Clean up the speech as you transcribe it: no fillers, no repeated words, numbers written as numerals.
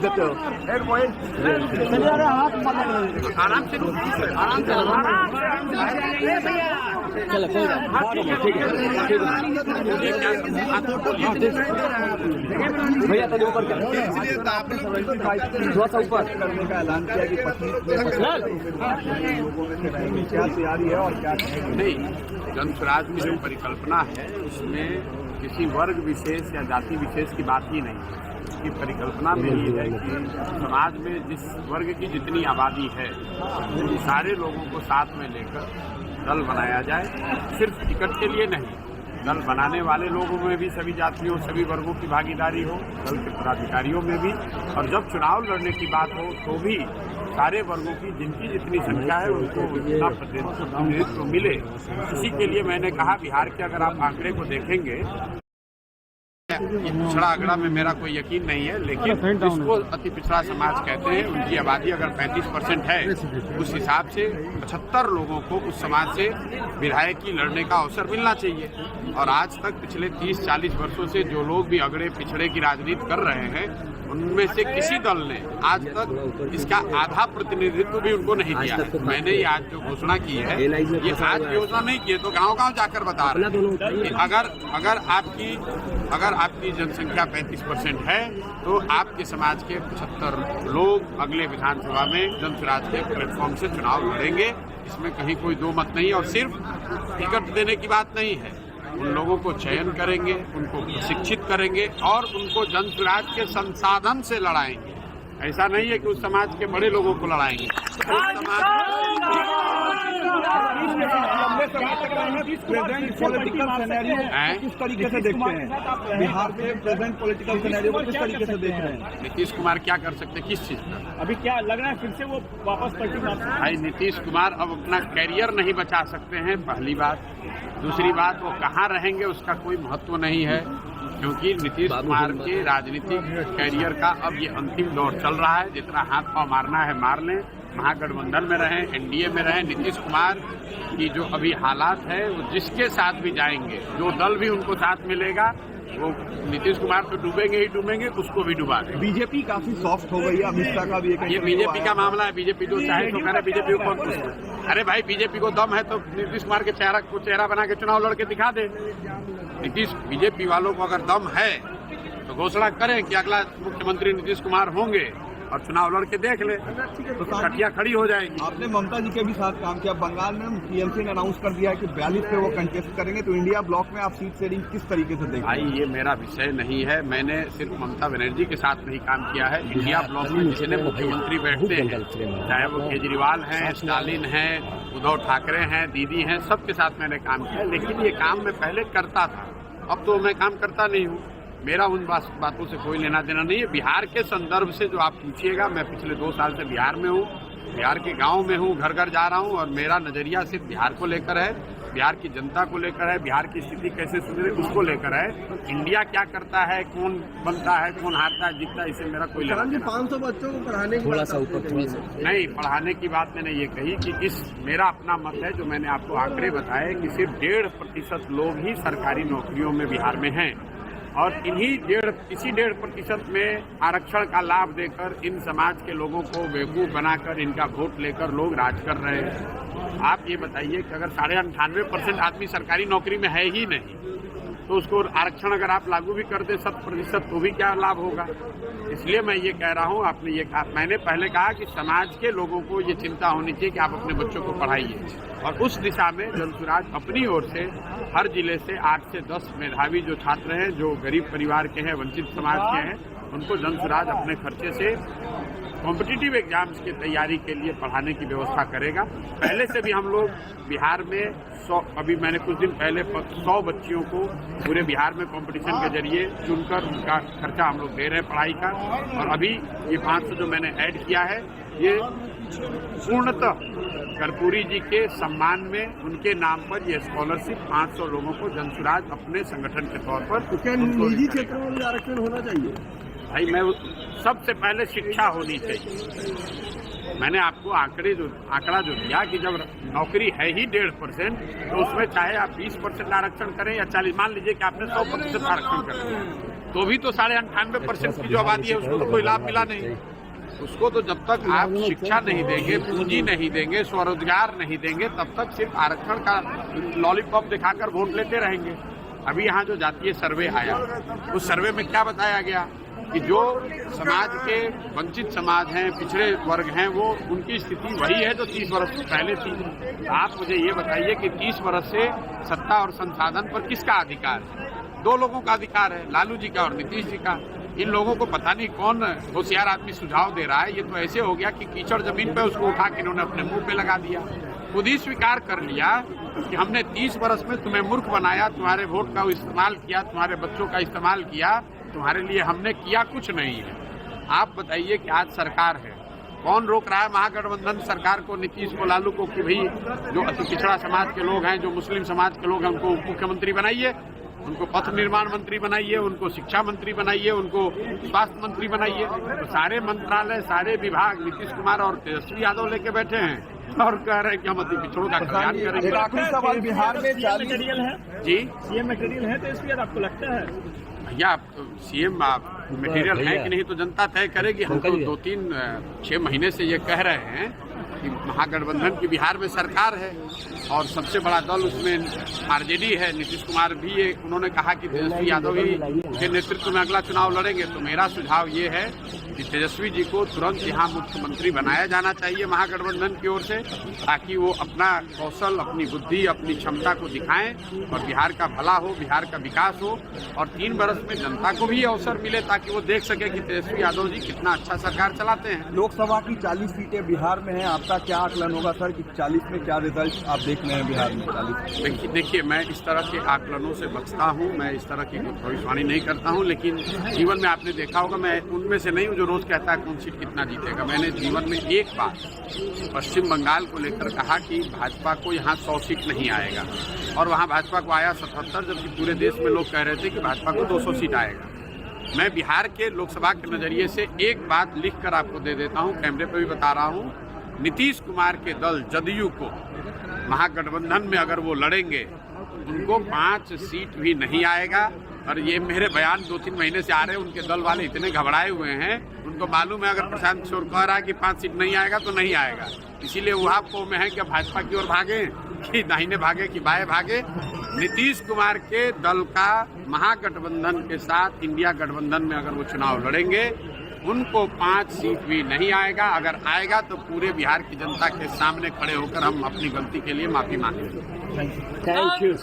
सकते हो। आराम से चलो कोई ठीक है भैया तो ऊपर थोड़ा सा ऊपर करने का ऐलान किया कि 25 क्या तैयारी है और क्या नहीं। जन स्वराज की जो परिकल्पना है उसमें किसी वर्ग विशेष या जाति विशेष की बात ही नहीं है। इसकी परिकल्पना में ये है कि समाज में जिस वर्ग की जितनी आबादी है उन सारे लोगों को साथ में लेकर दल बनाया जाए। सिर्फ टिकट के लिए नहीं, दल बनाने वाले लोगों में भी सभी जातियों सभी वर्गों की भागीदारी हो, दल के पदाधिकारियों में भी, और जब चुनाव लड़ने की बात हो तो भी सारे वर्गों की जिनकी जितनी संख्या है उनको उतना प्रतिनिधित्व मिले। इसी के लिए मैंने कहा बिहार के अगर आप आंकड़े को देखेंगे, पिछड़ा आंकड़ा में मेरा कोई यकीन नहीं है, लेकिन जिसको अति पिछड़ा समाज कहते हैं उनकी आबादी अगर 35% है, उस हिसाब से 75 लोगों को उस समाज से विधायकी लड़ने का अवसर मिलना चाहिए। और आज तक पिछले 30-40 वर्षों से जो लोग भी अगड़े पिछड़े की राजनीति कर रहे हैं उनमें से किसी दल ने आज तक इसका आधा प्रतिनिधित्व भी उनको नहीं दिया है। मैंने ये आज जो घोषणा की है, ये आज घोषणा नहीं की है तो गांव-गांव जाकर बता रहे हैं कि अगर आपकी जनसंख्या 35% है तो आपके समाज के 75 लोग अगले विधानसभा में जन स्वराज के प्लेटफॉर्म से चुनाव लड़ेंगे। इसमें कहीं कोई दो मत नहीं। और सिर्फ टिकट देने की बात नहीं है, उन लोगों को चयन करेंगे, उनको प्रशिक्षित करेंगे और उनको जन स्वराज के संसाधन से लड़ाएंगे। ऐसा नहीं है कि उस समाज के बड़े लोगों को लड़ाएंगे। प्रेजेंट पॉलिटिकल सिनेरियो किस तरीके से देखते हैं? बिहार के प्रेजेंट पॉलिटिकल सिनेरियो को किस तरीके से देख रहे हैं? नीतीश कुमार क्या कर सकते, किस चीज पर? अभी क्या लग रहा है फिर से वो वापस पलटी मार सकते हैं? भाई नीतीश कुमार अब अपना कैरियर नहीं बचा सकते हैं, पहली बात। दूसरी बात, वो कहाँ रहेंगे उसका कोई महत्व नहीं है, क्योंकि नीतीश कुमार के राजनीतिक कैरियर का अब ये अंतिम दौर चल रहा है। जितना हाथ पांव मारना है मार लें, महागठबंधन में रहें, एनडीए में रहें। नीतीश कुमार की जो अभी हालात है वो जिसके साथ भी जाएंगे, जो दल भी उनको साथ मिलेगा, वो नीतीश कुमार तो डूबेंगे ही डूबेंगे, उसको भी डुबा देंगे। बीजेपी काफी सॉफ्ट हो गई है, अमित शाह का भी एक ये बीजेपी का मामला है। बीजेपी जो चाहे तो करे, बीजेपी को कौन पूछता? अरे भाई, बीजेपी को दम है तो नीतीश कुमार के चेहरा बना के चुनाव लड़के दिखा दे। बीजेपी वालों को अगर दम है तो घोषणा करें कि अगला मुख्यमंत्री नीतीश कुमार होंगे और चुनाव लड़के देख ले, तो कटिया खड़ी हो जाएगी। आपने ममता जी के भी साथ काम किया। बंगाल में टीएमसी ने अनाउंस कर दिया है कि 42 पे वो कंटेस्ट करेंगे, तो इंडिया ब्लॉक में आप सीट शेयरिंग किस तरीके से देखें? भाई, ये मेरा विषय नहीं है। मैंने सिर्फ ममता बनर्जी के साथ नहीं काम किया है। इंडिया ब्लॉक में जितने मुख्यमंत्री बैठते हैं, चाहे वो केजरीवाल हैं, स्टालिन हैं, उद्धव ठाकरे हैं, दीदी हैं, सबके साथ मैंने काम किया। लेकिन ये काम मैं पहले करता था, अब तो मैं काम करता नहीं हूँ। मेरा उन बातों से कोई लेना देना नहीं है। बिहार के संदर्भ से जो आप पूछिएगा, मैं पिछले 2 साल से बिहार में हूँ, बिहार के गांव में हूँ, घर घर जा रहा हूँ, और मेरा नजरिया सिर्फ बिहार को लेकर है, बिहार की जनता को लेकर है, बिहार की स्थिति कैसे सुधरे उसको लेकर है। इंडिया क्या करता है, कौन बनता है, कौन हारता है, जीतता है, इससे मेरा कोई लेना देना 500 बच्चों को पढ़ाने थोड़ा सा ऊपर नहीं। पढ़ाने की बात मैंने ये कही कि मेरा अपना मत है, जो मैंने आपको आंकड़े बताए कि सिर्फ 1.5% लोग ही सरकारी नौकरियों में बिहार में हैं, और इसी 1.5% में आरक्षण का लाभ देकर इन समाज के लोगों को बेवकूफ़ बनाकर इनका वोट लेकर लोग राज कर रहे हैं। आप ये बताइए कि अगर 98.5% आदमी सरकारी नौकरी में है ही नहीं, तो उसको आरक्षण अगर आप लागू भी कर दे 100%, तो भी क्या लाभ होगा? इसलिए मैं ये कह रहा हूँ, आपने ये कहा, मैंने पहले कहा कि समाज के लोगों को ये चिंता होनी चाहिए कि आप अपने बच्चों को पढ़ाइए, और उस दिशा में जन स्वराज अपनी ओर से हर जिले से 8 से 10 मेधावी जो छात्र हैं, जो गरीब परिवार के हैं, वंचित समाज के हैं, उनको जन स्वराज अपने खर्चे से कॉम्पिटिटिव एग्जाम्स की तैयारी के लिए पढ़ाने की व्यवस्था करेगा। पहले से भी हम लोग बिहार में अभी मैंने कुछ दिन पहले 100 बच्चियों को पूरे बिहार में कंपटीशन के जरिए चुनकर उनका खर्चा हम लोग दे रहे हैं पढ़ाई का। और अभी ये 500 जो मैंने ऐड किया है, ये पूर्णतः कर्पूरी जी के सम्मान में उनके नाम पर ये स्कॉलरशिप 500 लोगों को जन स्वराज अपने संगठन के तौर पर। निजी क्षेत्रों में भी आरक्षण होना चाहिए? भाई, मैं सबसे पहले शिक्षा होनी चाहिए। मैंने आपको आंकड़ा जो दिया कि जब नौकरी है ही 1.5%, तो उसमें चाहे आप 20% आरक्षण करें या 40, मान लीजिए कि आपने 100% आरक्षण कर दिया, तो भी तो 98.5% की जो आबादी है उसको तो कोई लाभ मिला नहीं। उसको तो जब तक आप शिक्षा नहीं देंगे, पूंजी नहीं देंगे, स्वरोजगार नहीं देंगे, तब तक सिर्फ आरक्षण का लॉलीपॉप दिखाकर वोट लेते रहेंगे। अभी यहाँ जो जातीय सर्वे आया, उस सर्वे में क्या बताया गया कि जो समाज के वंचित समाज हैं, पिछड़े वर्ग हैं, वो उनकी स्थिति वही है जो 30 वर्ष पहले थी। आप मुझे ये बताइए कि 30 वर्ष से सत्ता और संसाधन पर किसका अधिकार है? 2 लोगों का अधिकार है, लालू जी का और नीतीश जी का। इन लोगों को पता नहीं कौन होशियार आदमी सुझाव दे रहा है। ये तो ऐसे हो गया कि कीचड़ जमीन पे उसको उठा के इन्होंने अपने मुंह पे लगा दिया। खुद ही स्वीकार कर लिया कि हमने 30 वर्ष में तुम्हें मूर्ख बनाया, तुम्हारे वोट का इस्तेमाल किया, तुम्हारे बच्चों का इस्तेमाल किया, तुम्हारे लिए हमने किया कुछ नहीं है। आप बताइए कि आज सरकार है, कौन रोक रहा है महागठबंधन सरकार को, नीतीश को, लालू को कि भाई जो अति पिछड़ा समाज के लोग हैं, जो मुस्लिम समाज के लोग हैं, उनको मुख्यमंत्री बनाइए, उनको पथ निर्माण मंत्री बनाइए, उनको शिक्षा मंत्री बनाइए, उनको स्वास्थ्य मंत्री बनाइए। तो सारे मंत्रालय, सारे विभाग नीतीश कुमार और तेजस्वी यादव लेके बैठे हैं और कह रहे हैं कि हम अति पिछड़ों का कल्याण करेंगे। आखिरी सवाल, बिहार में 40 मटेरियल है जी, सीएम मटेरियल है तेजस्वी यादव, आपको लगता है? भैया सीएम मटेरियल है कि नहीं तो जनता तय करेगी। हम तो 2-3-6 महीने से ये कह रहे हैं कि महागठबंधन की बिहार में सरकार है और सबसे बड़ा दल उसमें आरजेडी है। नीतीश कुमार भी ये उन्होंने कहा कि तेजस्वी यादव ही के नेतृत्व में अगला चुनाव लड़ेंगे। तो मेरा सुझाव ये है कि तेजस्वी जी को तुरंत यहाँ मुख्यमंत्री बनाया जाना चाहिए महागठबंधन की ओर से, ताकि वो अपना कौशल, अपनी बुद्धि, अपनी क्षमता को दिखाएं और बिहार का भला हो, बिहार का विकास हो और 3 वर्ष में जनता को भी अवसर मिले ताकि वो देख सके कि तेजस्वी यादव जी कितना अच्छा सरकार चलाते हैं। लोकसभा की 40 सीटें बिहार में हैं, आपका क्या आकलन होगा सर कि 40 में क्या रिजल्ट आप देख रहे हैं बिहार में 40? देखिए, मैं इस तरह के आकलनों से बचता हूँ, मैं इस तरह की भविष्यवाणी नहीं करता हूँ, लेकिन जीवन में आपने देखा होगा मैं उनमें से नहीं हूँ जो रोज कहता है कौन सीट कितना जीतेगा। मैंने जीवन में एक बार पश्चिम बंगाल को लेकर कहा कि भाजपा को यहाँ 100 सीट नहीं आएगा और वहाँ भाजपा को आया 77, जबकि पूरे देश में लोग कह रहे थे कि भाजपा को 200 सीट आएगा। मैं बिहार के लोकसभा के नजरिए से एक बात लिखकर आपको दे देता हूँ, कैमरे पर भी बता रहा हूँ। नीतीश कुमार के दल जदयू को महागठबंधन में अगर वो लड़ेंगे उनको 5 सीट भी नहीं आएगा। और ये मेरे बयान 2-3 महीने से आ रहे हैं, उनके दल वाले इतने घबराए हुए हैं, उनको मालूम है अगर प्रशांत किशोर कह रहा है कि 5 सीट नहीं आएगा तो नहीं आएगा। इसीलिए वो आपको में है कि भाजपा की ओर भागे कि दाहिने भागे कि बाएं भागे। नीतीश कुमार के दल का महागठबंधन के साथ इंडिया गठबंधन में अगर वो चुनाव लड़ेंगे उनको 5 सीट भी नहीं आएगा। अगर आएगा तो पूरे बिहार की जनता के सामने खड़े होकर हम अपनी गलती के लिए माफी मांगेंगे। Thank you.